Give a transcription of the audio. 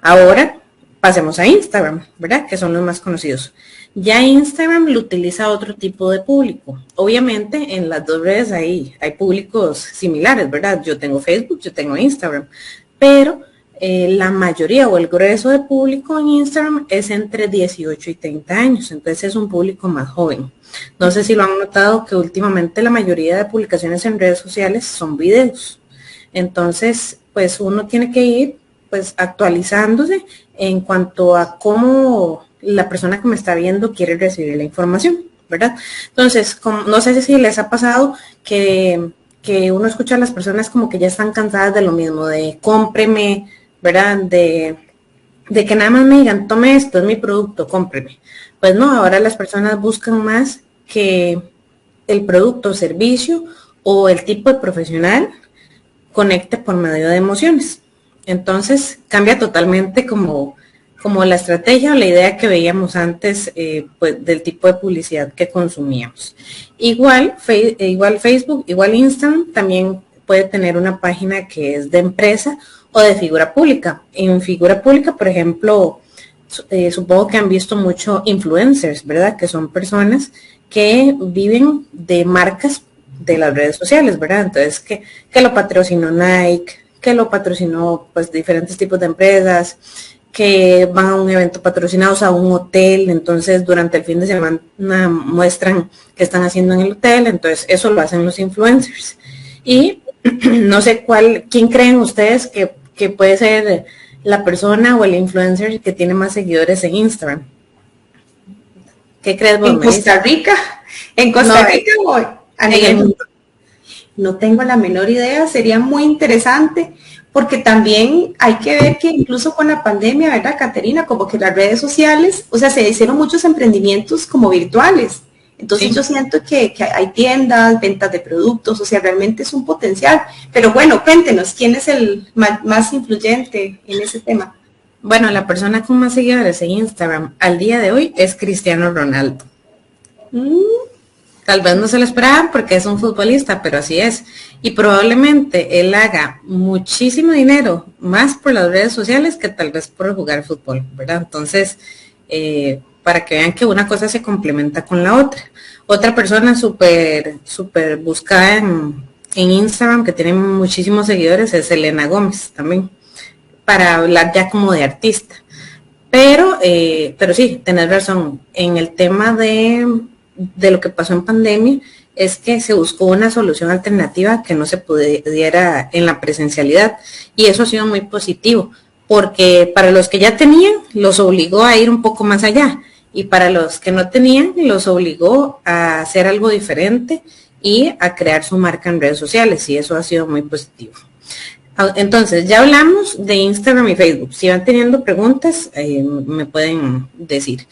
Ahora pasemos a Instagram, ¿verdad? Que son los más conocidos. Ya Instagram lo utiliza otro tipo de público. Obviamente en las dos redes hay públicos similares, ¿verdad? Yo tengo Facebook, yo tengo Instagram, pero la mayoría o el grueso de público en Instagram es entre 18 y 30 años, entonces es un público más joven. No sé si lo han notado que últimamente la mayoría de publicaciones en redes sociales son videos. Entonces, pues uno tiene que ir pues actualizándose en cuanto a cómo la persona que me está viendo quiere recibir la información, ¿verdad? Entonces, no sé si les ha pasado que uno escucha a las personas como que ya están cansadas de lo mismo, de cómpreme, ¿verdad? De que nada más me digan, tome esto, es mi producto, cómpreme. Pues no, ahora las personas buscan más que el producto o servicio o el tipo de profesional conecte por medio de emociones. Entonces cambia totalmente como la estrategia o la idea que veíamos antes pues, del tipo de publicidad que consumíamos. Igual Facebook, igual Instagram también puede tener una página que es de empresa o de figura pública. En figura pública, por ejemplo, supongo que han visto mucho influencers, ¿verdad? Que son personas que viven de marcas de las redes sociales, ¿verdad? Entonces, que lo patrocinó Nike, que lo patrocinó pues diferentes tipos de empresas, que van a un evento patrocinados a un hotel, entonces durante el fin de semana muestran qué están haciendo en el hotel, entonces eso lo hacen los influencers. Y no sé quién creen ustedes que puede ser la persona o el influencer que tiene más seguidores en Instagram. ¿Qué crees vos? ¿En Costa Rica? ¿En Costa Rica o a nivel mundo? No tengo la menor idea, sería muy interesante, porque también hay que ver que incluso con la pandemia, ¿verdad, Caterina? Como que las redes sociales, o sea, se hicieron muchos emprendimientos como virtuales. Entonces sí. Yo siento que hay tiendas, ventas de productos, o sea, realmente es un potencial. Pero bueno, cuéntenos, ¿quién es el más influyente en ese tema? Bueno, la persona con más seguidores en Instagram al día de hoy es Cristiano Ronaldo. Tal vez no se lo esperaban porque es un futbolista, pero así es. Y probablemente él haga muchísimo dinero, más por las redes sociales que tal vez por jugar fútbol, ¿verdad? Entonces, para que vean que una cosa se complementa con la otra. Otra persona súper buscada en Instagram que tiene muchísimos seguidores es Selena Gómez también, para hablar ya como de artista. Pero sí, tenés razón, en el tema de lo que pasó en pandemia, es que se buscó una solución alternativa que no se pudiera en la presencialidad, y eso ha sido muy positivo, porque para los que ya tenían, los obligó a ir un poco más allá, y para los que no tenían, los obligó a hacer algo diferente y a crear su marca en redes sociales, y eso ha sido muy positivo. Entonces, ya hablamos de Instagram y Facebook. Si van teniendo preguntas, me pueden decir.